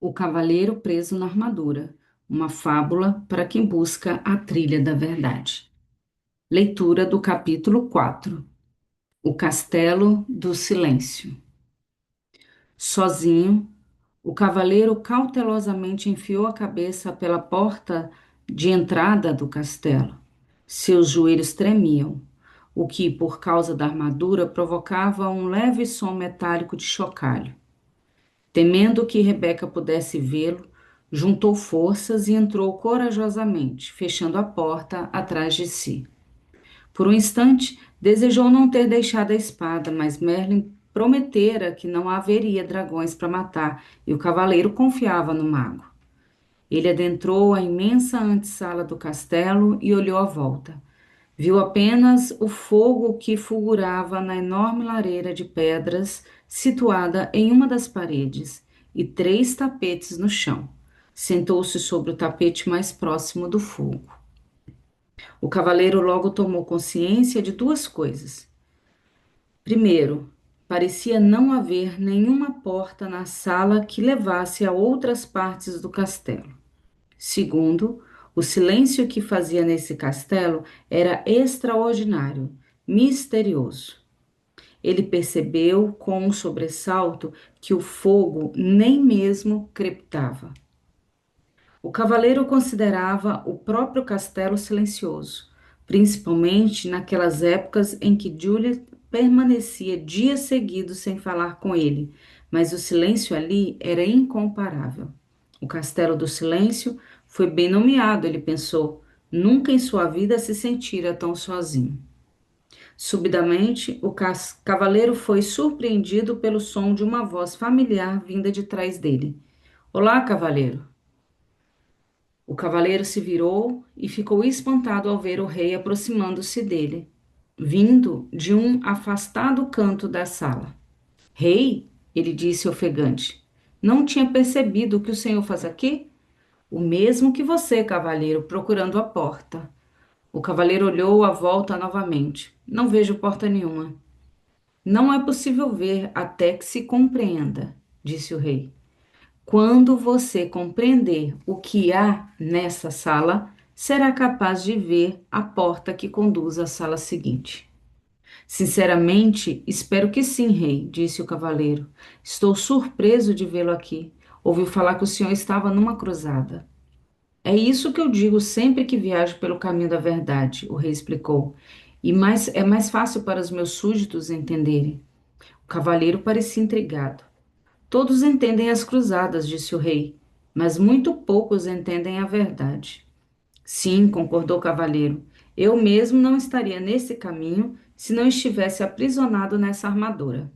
O Cavaleiro Preso na Armadura, uma fábula para quem busca a trilha da verdade. Leitura do capítulo 4. O Castelo do Silêncio. Sozinho, o cavaleiro cautelosamente enfiou a cabeça pela porta de entrada do castelo. Seus joelhos tremiam, o que, por causa da armadura, provocava um leve som metálico de chocalho. Temendo que Rebeca pudesse vê-lo, juntou forças e entrou corajosamente, fechando a porta atrás de si. Por um instante, desejou não ter deixado a espada, mas Merlin prometera que não haveria dragões para matar, e o cavaleiro confiava no mago. Ele adentrou a imensa antessala do castelo e olhou à volta. Viu apenas o fogo que fulgurava na enorme lareira de pedras situada em uma das paredes e três tapetes no chão. Sentou-se sobre o tapete mais próximo do fogo. O cavaleiro logo tomou consciência de duas coisas. Primeiro, parecia não haver nenhuma porta na sala que levasse a outras partes do castelo. Segundo, o silêncio que fazia nesse castelo era extraordinário, misterioso. Ele percebeu com um sobressalto que o fogo nem mesmo crepitava. O cavaleiro considerava o próprio castelo silencioso, principalmente naquelas épocas em que Juliet permanecia dias seguidos sem falar com ele, mas o silêncio ali era incomparável. O Castelo do Silêncio foi bem nomeado, ele pensou. Nunca em sua vida se sentira tão sozinho. Subitamente, o cavaleiro foi surpreendido pelo som de uma voz familiar vinda de trás dele. Olá, cavaleiro. O cavaleiro se virou e ficou espantado ao ver o rei aproximando-se dele, vindo de um afastado canto da sala. Rei, ele disse ofegante, não tinha percebido o que o senhor faz aqui? O mesmo que você, cavaleiro, procurando a porta. O cavaleiro olhou à volta novamente. Não vejo porta nenhuma. Não é possível ver até que se compreenda, disse o rei. Quando você compreender o que há nessa sala, será capaz de ver a porta que conduz à sala seguinte. Sinceramente, espero que sim, rei, disse o cavaleiro. Estou surpreso de vê-lo aqui. Ouvi falar que o senhor estava numa cruzada. É isso que eu digo sempre que viajo pelo caminho da verdade, o rei explicou. É mais fácil para os meus súditos entenderem. O cavaleiro parecia intrigado. Todos entendem as cruzadas, disse o rei, mas muito poucos entendem a verdade. Sim, concordou o cavaleiro. Eu mesmo não estaria nesse caminho se não estivesse aprisionado nessa armadura.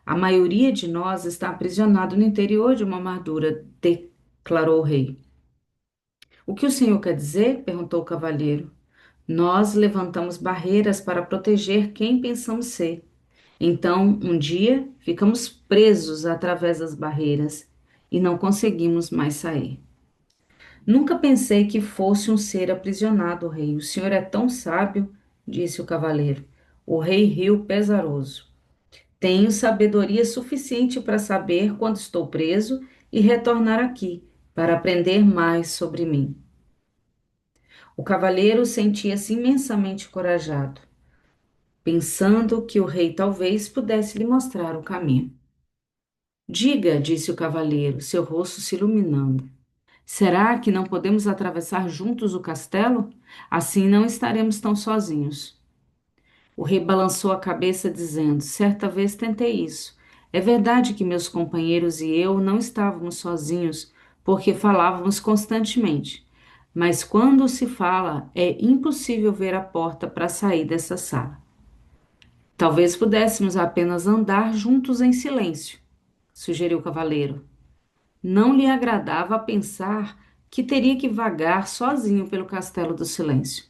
A maioria de nós está aprisionado no interior de uma armadura, declarou o rei. O que o senhor quer dizer? Perguntou o cavalheiro. Nós levantamos barreiras para proteger quem pensamos ser. Então, um dia, ficamos presos através das barreiras e não conseguimos mais sair. Nunca pensei que fosse um ser aprisionado, rei. O senhor é tão sábio, disse o cavaleiro. O rei riu pesaroso. Tenho sabedoria suficiente para saber quando estou preso e retornar aqui, para aprender mais sobre mim. O cavaleiro sentia-se imensamente corajado, pensando que o rei talvez pudesse lhe mostrar o caminho. Diga, disse o cavaleiro, seu rosto se iluminando. Será que não podemos atravessar juntos o castelo? Assim não estaremos tão sozinhos. O rei balançou a cabeça, dizendo: Certa vez tentei isso. É verdade que meus companheiros e eu não estávamos sozinhos, porque falávamos constantemente. Mas quando se fala, é impossível ver a porta para sair dessa sala. Talvez pudéssemos apenas andar juntos em silêncio, sugeriu o cavaleiro. Não lhe agradava pensar que teria que vagar sozinho pelo castelo do silêncio.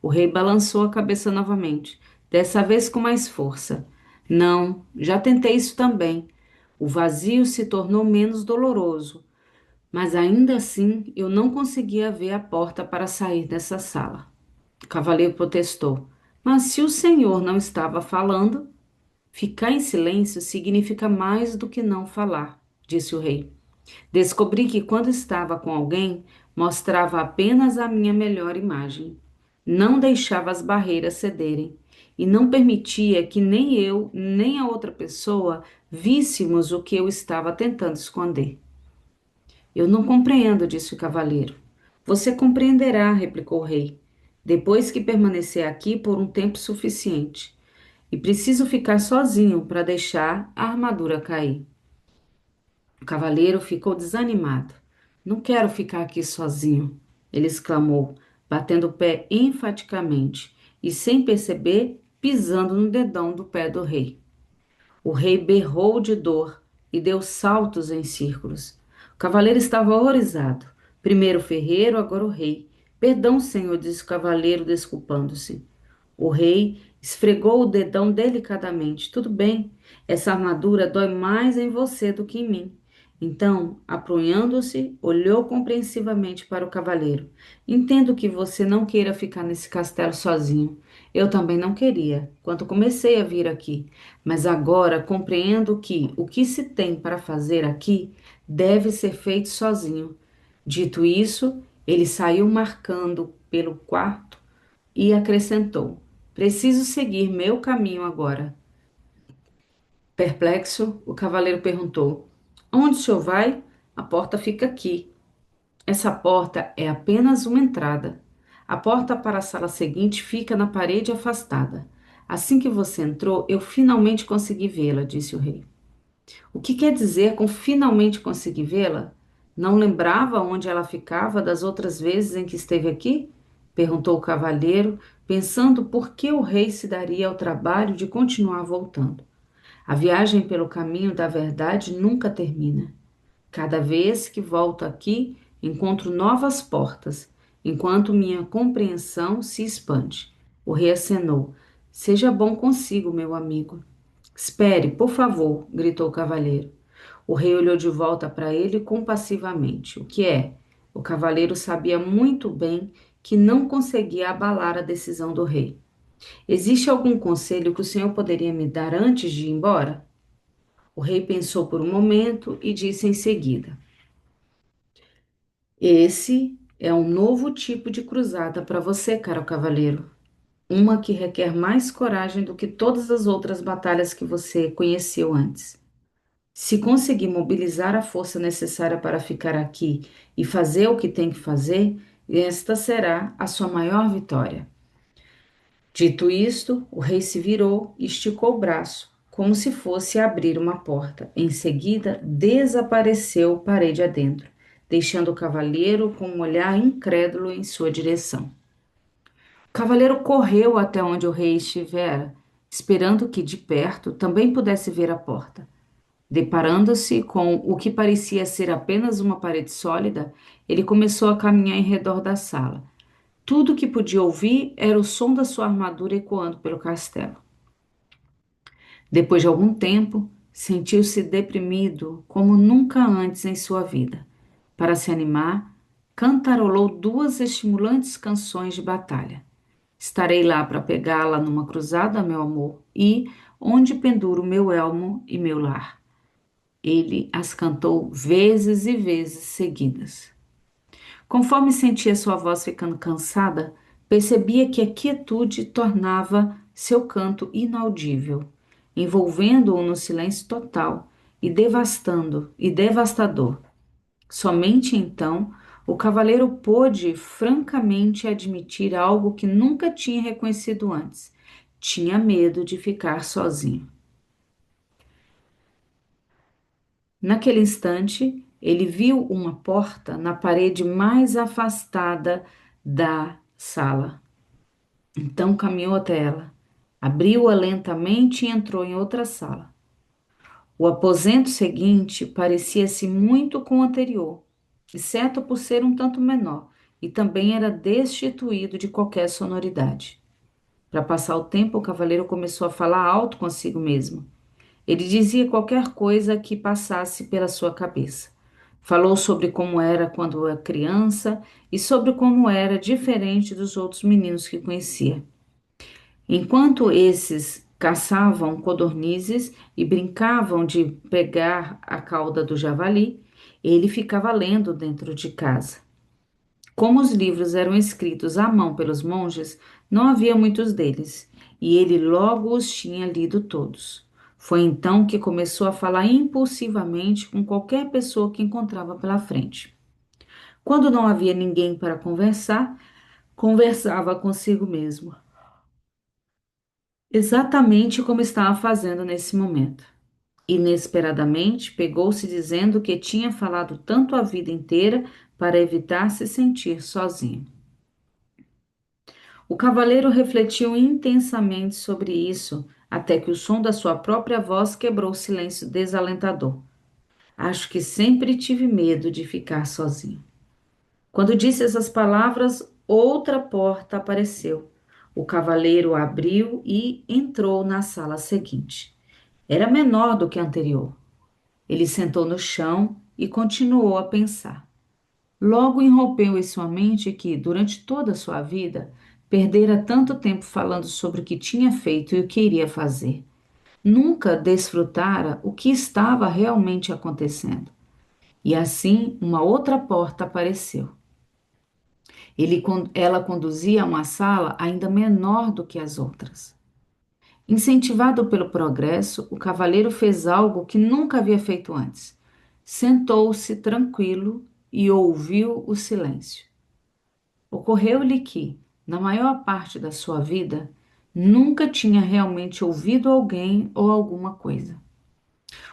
O rei balançou a cabeça novamente, dessa vez com mais força. Não, já tentei isso também. O vazio se tornou menos doloroso, mas ainda assim eu não conseguia ver a porta para sair dessa sala. O cavaleiro protestou. Mas se o senhor não estava falando, ficar em silêncio significa mais do que não falar, disse o rei. Descobri que quando estava com alguém, mostrava apenas a minha melhor imagem. Não deixava as barreiras cederem e não permitia que nem eu, nem a outra pessoa víssemos o que eu estava tentando esconder. Eu não compreendo, disse o cavaleiro. Você compreenderá, replicou o rei, depois que permanecer aqui por um tempo suficiente. E preciso ficar sozinho para deixar a armadura cair. O cavaleiro ficou desanimado. Não quero ficar aqui sozinho, ele exclamou, batendo o pé enfaticamente e, sem perceber, pisando no dedão do pé do rei. O rei berrou de dor e deu saltos em círculos. O cavaleiro estava horrorizado. Primeiro o ferreiro, agora o rei. Perdão, senhor, disse o cavaleiro, desculpando-se. O rei esfregou o dedão delicadamente. Tudo bem, essa armadura dói mais em você do que em mim. Então, aprunhando-se, olhou compreensivamente para o cavaleiro. Entendo que você não queira ficar nesse castelo sozinho. Eu também não queria, quando comecei a vir aqui. Mas agora compreendo que o que se tem para fazer aqui deve ser feito sozinho. Dito isso, ele saiu marcando pelo quarto e acrescentou: Preciso seguir meu caminho agora. Perplexo, o cavaleiro perguntou: Onde o senhor vai? A porta fica aqui. Essa porta é apenas uma entrada. A porta para a sala seguinte fica na parede afastada. Assim que você entrou, eu finalmente consegui vê-la, disse o rei. O que quer dizer com finalmente consegui vê-la? Não lembrava onde ela ficava das outras vezes em que esteve aqui? Perguntou o cavalheiro, pensando por que o rei se daria ao trabalho de continuar voltando. A viagem pelo caminho da verdade nunca termina. Cada vez que volto aqui, encontro novas portas, enquanto minha compreensão se expande. O rei acenou. Seja bom consigo, meu amigo. Espere, por favor, gritou o cavalheiro. O rei olhou de volta para ele compassivamente. O que é? O cavaleiro sabia muito bem que não conseguia abalar a decisão do rei. Existe algum conselho que o senhor poderia me dar antes de ir embora? O rei pensou por um momento e disse em seguida: Esse é um novo tipo de cruzada para você, caro cavaleiro. Uma que requer mais coragem do que todas as outras batalhas que você conheceu antes. Se conseguir mobilizar a força necessária para ficar aqui e fazer o que tem que fazer, esta será a sua maior vitória. Dito isto, o rei se virou e esticou o braço, como se fosse abrir uma porta. Em seguida, desapareceu parede adentro, deixando o cavaleiro com um olhar incrédulo em sua direção. O cavaleiro correu até onde o rei estivera, esperando que de perto também pudesse ver a porta. Deparando-se com o que parecia ser apenas uma parede sólida, ele começou a caminhar em redor da sala. Tudo que podia ouvir era o som da sua armadura ecoando pelo castelo. Depois de algum tempo, sentiu-se deprimido como nunca antes em sua vida. Para se animar, cantarolou duas estimulantes canções de batalha. Estarei lá para pegá-la numa cruzada, meu amor, e onde penduro meu elmo e meu lar. Ele as cantou vezes e vezes seguidas. Conforme sentia sua voz ficando cansada, percebia que a quietude tornava seu canto inaudível, envolvendo-o no silêncio total e devastador. Somente então o cavaleiro pôde francamente admitir algo que nunca tinha reconhecido antes. Tinha medo de ficar sozinho. Naquele instante, ele viu uma porta na parede mais afastada da sala. Então caminhou até ela, abriu-a lentamente e entrou em outra sala. O aposento seguinte parecia-se muito com o anterior, exceto por ser um tanto menor, e também era destituído de qualquer sonoridade. Para passar o tempo, o cavaleiro começou a falar alto consigo mesmo. Ele dizia qualquer coisa que passasse pela sua cabeça. Falou sobre como era quando era criança e sobre como era diferente dos outros meninos que conhecia. Enquanto esses caçavam codornizes e brincavam de pegar a cauda do javali, Ele ficava lendo dentro de casa. Como os livros eram escritos à mão pelos monges, não havia muitos deles, e ele logo os tinha lido todos. Foi então que começou a falar impulsivamente com qualquer pessoa que encontrava pela frente. Quando não havia ninguém para conversar, conversava consigo mesmo, exatamente como estava fazendo nesse momento. Inesperadamente, pegou-se dizendo que tinha falado tanto a vida inteira para evitar se sentir sozinho. O cavaleiro refletiu intensamente sobre isso, até que o som da sua própria voz quebrou o silêncio desalentador. Acho que sempre tive medo de ficar sozinho. Quando disse essas palavras, outra porta apareceu. O cavaleiro abriu e entrou na sala seguinte. Era menor do que a anterior. Ele sentou no chão e continuou a pensar. Logo irrompeu em sua mente que, durante toda a sua vida, perdera tanto tempo falando sobre o que tinha feito e o que iria fazer. Nunca desfrutara o que estava realmente acontecendo. E assim, uma outra porta apareceu. Ela conduzia a uma sala ainda menor do que as outras. Incentivado pelo progresso, o cavaleiro fez algo que nunca havia feito antes. Sentou-se tranquilo e ouviu o silêncio. Ocorreu-lhe que, na maior parte da sua vida, nunca tinha realmente ouvido alguém ou alguma coisa.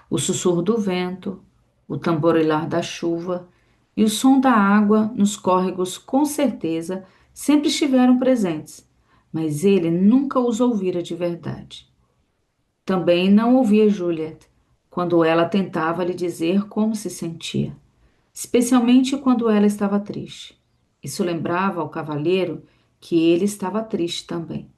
O sussurro do vento, o tamborilar da chuva e o som da água nos córregos, com certeza, sempre estiveram presentes, mas ele nunca os ouvira de verdade. Também não ouvia Juliet quando ela tentava lhe dizer como se sentia, especialmente quando ela estava triste. Isso lembrava ao cavalheiro que ele estava triste também.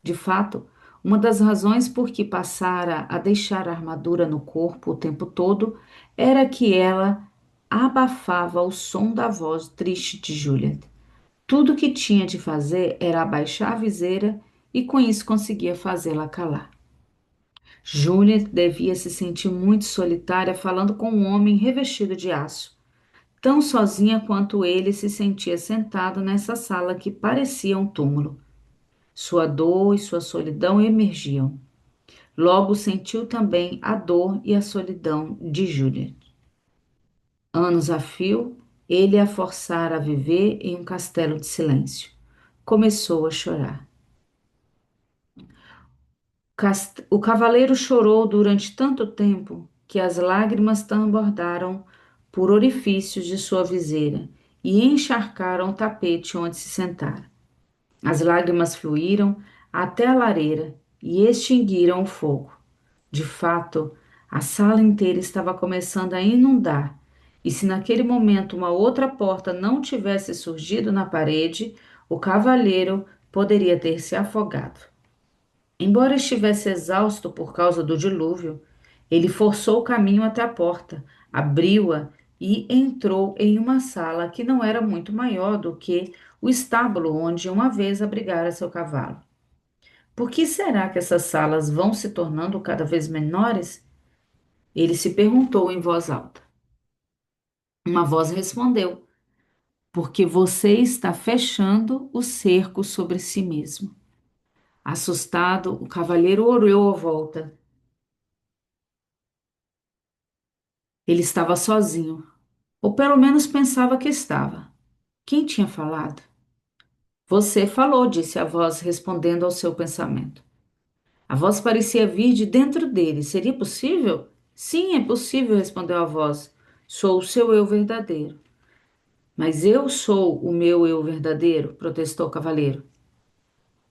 De fato, uma das razões por que passara a deixar a armadura no corpo o tempo todo era que ela abafava o som da voz triste de Juliet. Tudo o que tinha de fazer era abaixar a viseira e com isso conseguia fazê-la calar. Juliet devia se sentir muito solitária falando com um homem revestido de aço, tão sozinha quanto ele se sentia sentado nessa sala que parecia um túmulo. Sua dor e sua solidão emergiam. Logo sentiu também a dor e a solidão de Juliet. Anos a fio, ele a forçara a viver em um castelo de silêncio. Começou a chorar. O cavaleiro chorou durante tanto tempo que as lágrimas transbordaram por orifícios de sua viseira e encharcaram o tapete onde se sentara. As lágrimas fluíram até a lareira e extinguiram o fogo. De fato, a sala inteira estava começando a inundar, e se naquele momento uma outra porta não tivesse surgido na parede, o cavaleiro poderia ter se afogado. Embora estivesse exausto por causa do dilúvio, ele forçou o caminho até a porta, abriu-a e entrou em uma sala que não era muito maior do que o estábulo onde uma vez abrigara seu cavalo. Por que será que essas salas vão se tornando cada vez menores? Ele se perguntou em voz alta. Uma voz respondeu: porque você está fechando o cerco sobre si mesmo. Assustado, o cavalheiro olhou à volta. Ele estava sozinho, ou pelo menos pensava que estava. Quem tinha falado? Você falou, disse a voz, respondendo ao seu pensamento. A voz parecia vir de dentro dele. Seria possível? Sim, é possível, respondeu a voz. Sou o seu eu verdadeiro. Mas eu sou o meu eu verdadeiro, protestou o cavaleiro.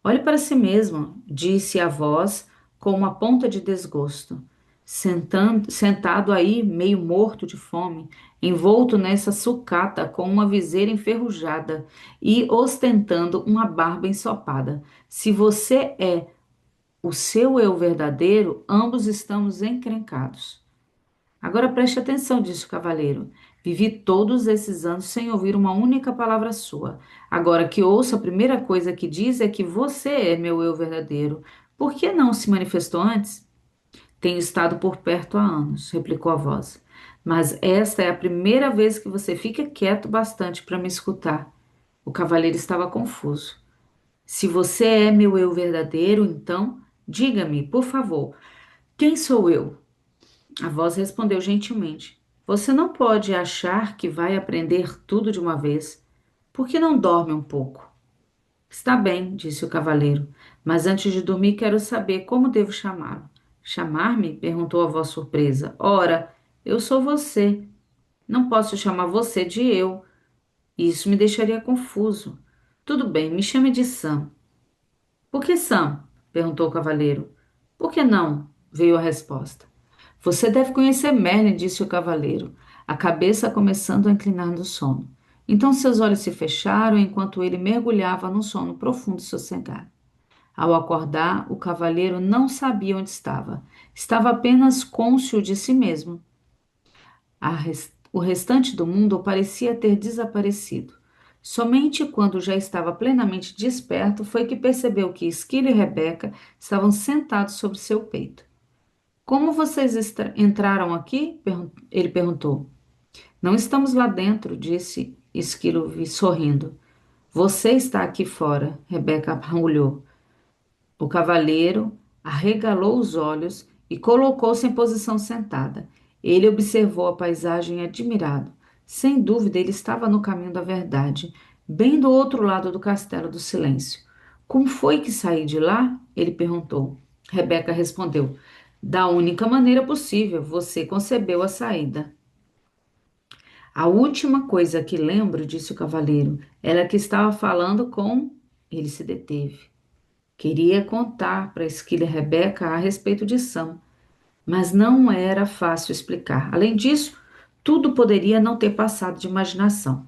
Olhe para si mesmo, disse a voz com uma ponta de desgosto. Sentado aí, meio morto de fome, envolto nessa sucata com uma viseira enferrujada e ostentando uma barba ensopada. Se você é o seu eu verdadeiro, ambos estamos encrencados. Agora preste atenção, disse o cavaleiro. Vivi todos esses anos sem ouvir uma única palavra sua. Agora que ouço, a primeira coisa que diz é que você é meu eu verdadeiro. Por que não se manifestou antes? Tenho estado por perto há anos, replicou a voz. Mas esta é a primeira vez que você fica quieto bastante para me escutar. O cavaleiro estava confuso. Se você é meu eu verdadeiro, então diga-me, por favor, quem sou eu? A voz respondeu gentilmente. Você não pode achar que vai aprender tudo de uma vez. Por que não dorme um pouco? Está bem, disse o cavaleiro, mas antes de dormir quero saber como devo chamá-lo. Chamar-me? Perguntou a voz surpresa. Ora, eu sou você. Não posso chamar você de eu. Isso me deixaria confuso. Tudo bem, me chame de Sam. Por que Sam? Perguntou o cavaleiro. Por que não? Veio a resposta. Você deve conhecer Merlin, disse o cavaleiro, a cabeça começando a inclinar no sono. Então seus olhos se fecharam enquanto ele mergulhava num sono profundo e sossegado. Ao acordar, o cavaleiro não sabia onde estava. Estava apenas cônscio de si mesmo. O restante do mundo parecia ter desaparecido. Somente quando já estava plenamente desperto foi que percebeu que Esquilo e Rebeca estavam sentados sobre seu peito. Como vocês entraram aqui? Ele perguntou. Não estamos lá dentro, disse Esquilo sorrindo. Você está aqui fora, Rebeca arrulhou. O cavaleiro arregalou os olhos e colocou-se em posição sentada. Ele observou a paisagem admirado. Sem dúvida, ele estava no caminho da verdade, bem do outro lado do castelo do silêncio. Como foi que saí de lá? Ele perguntou. Rebeca respondeu: Da única maneira possível, você concebeu a saída. A última coisa que lembro, disse o cavaleiro, era que estava falando com. Ele se deteve. Queria contar para Esquila e Rebeca a respeito de Sam, mas não era fácil explicar. Além disso, tudo poderia não ter passado de imaginação.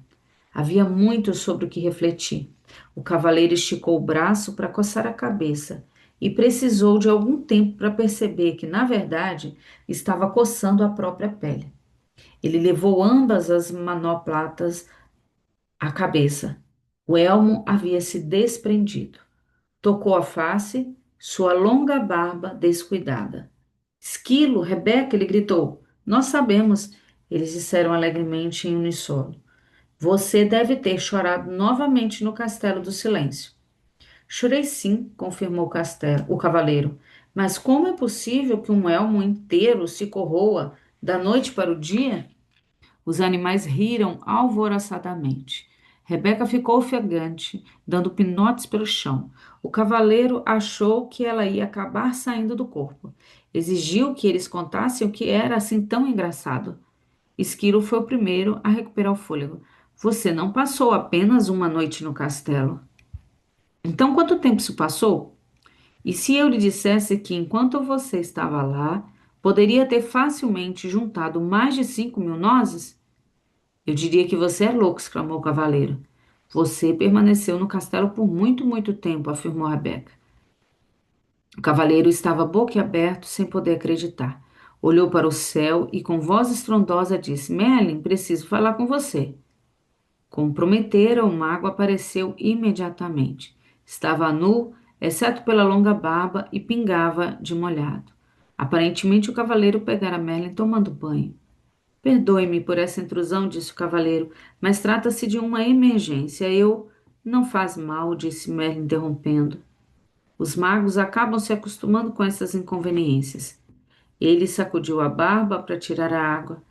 Havia muito sobre o que refletir. O cavaleiro esticou o braço para coçar a cabeça e precisou de algum tempo para perceber que, na verdade, estava coçando a própria pele. Ele levou ambas as manoplatas à cabeça. O elmo havia se desprendido. Tocou a face, sua longa barba descuidada. Esquilo, Rebeca, ele gritou. Nós sabemos, eles disseram alegremente em uníssono. Você deve ter chorado novamente no Castelo do Silêncio. Chorei sim, confirmou o cavaleiro. Mas como é possível que um elmo inteiro se corroa da noite para o dia? Os animais riram alvoroçadamente. Rebeca ficou ofegante, dando pinotes pelo chão. O cavaleiro achou que ela ia acabar saindo do corpo. Exigiu que eles contassem o que era assim tão engraçado. Esquilo foi o primeiro a recuperar o fôlego. Você não passou apenas uma noite no castelo. Então, quanto tempo se passou? E se eu lhe dissesse que, enquanto você estava lá, poderia ter facilmente juntado mais de 5.000 nozes? Eu diria que você é louco, exclamou o cavaleiro. Você permaneceu no castelo por muito, muito tempo, afirmou Rebeca. O cavaleiro estava boquiaberto, sem poder acreditar. Olhou para o céu e, com voz estrondosa, disse: Merlin, preciso falar com você. Como prometera, o mago apareceu imediatamente. Estava nu, exceto pela longa barba, e pingava de molhado. Aparentemente, o cavaleiro pegara Merlin tomando banho. Perdoe-me por essa intrusão, disse o cavaleiro, mas trata-se de uma emergência. Eu. Não faz mal, disse Merlin, interrompendo. Os magos acabam se acostumando com essas inconveniências. Ele sacudiu a barba para tirar a água.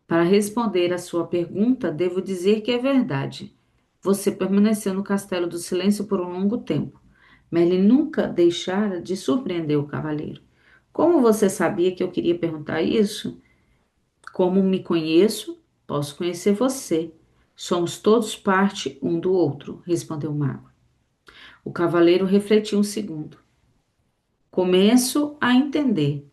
Para responder à sua pergunta, devo dizer que é verdade. Você permaneceu no Castelo do Silêncio por um longo tempo. Merlin nunca deixara de surpreender o cavaleiro. Como você sabia que eu queria perguntar isso? Como me conheço, posso conhecer você. Somos todos parte um do outro, respondeu o mago. O cavaleiro refletiu um segundo. Começo a entender.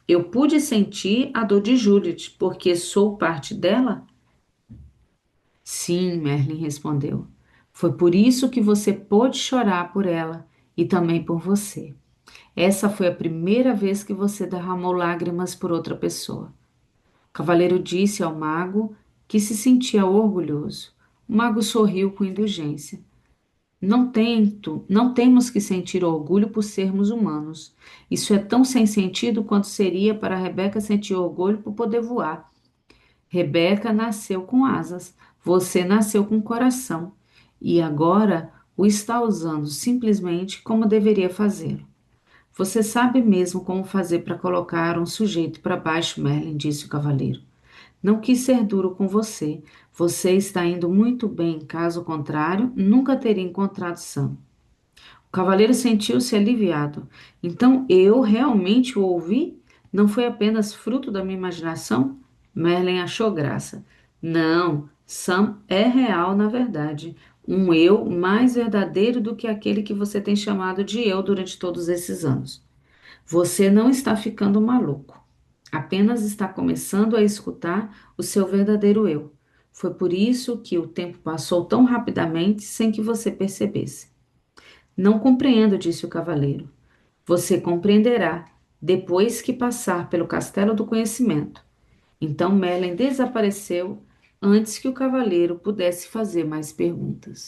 Eu pude sentir a dor de Judith, porque sou parte dela? Sim, Merlin respondeu. Foi por isso que você pôde chorar por ela e também por você. Essa foi a primeira vez que você derramou lágrimas por outra pessoa. O cavaleiro disse ao mago que se sentia orgulhoso. O mago sorriu com indulgência. Não temos que sentir orgulho por sermos humanos. Isso é tão sem sentido quanto seria para Rebeca sentir orgulho por poder voar. Rebeca nasceu com asas, você nasceu com coração, e agora o está usando simplesmente como deveria fazê-lo. Você sabe mesmo como fazer para colocar um sujeito para baixo, Merlin, disse o cavaleiro. Não quis ser duro com você. Você está indo muito bem, caso contrário, nunca teria encontrado Sam. O cavaleiro sentiu-se aliviado. Então eu realmente o ouvi? Não foi apenas fruto da minha imaginação? Merlin achou graça. Não, Sam é real, na verdade. Um eu mais verdadeiro do que aquele que você tem chamado de eu durante todos esses anos. Você não está ficando maluco. Apenas está começando a escutar o seu verdadeiro eu. Foi por isso que o tempo passou tão rapidamente sem que você percebesse. Não compreendo, disse o cavaleiro. Você compreenderá depois que passar pelo castelo do conhecimento. Então Merlin desapareceu antes que o cavaleiro pudesse fazer mais perguntas.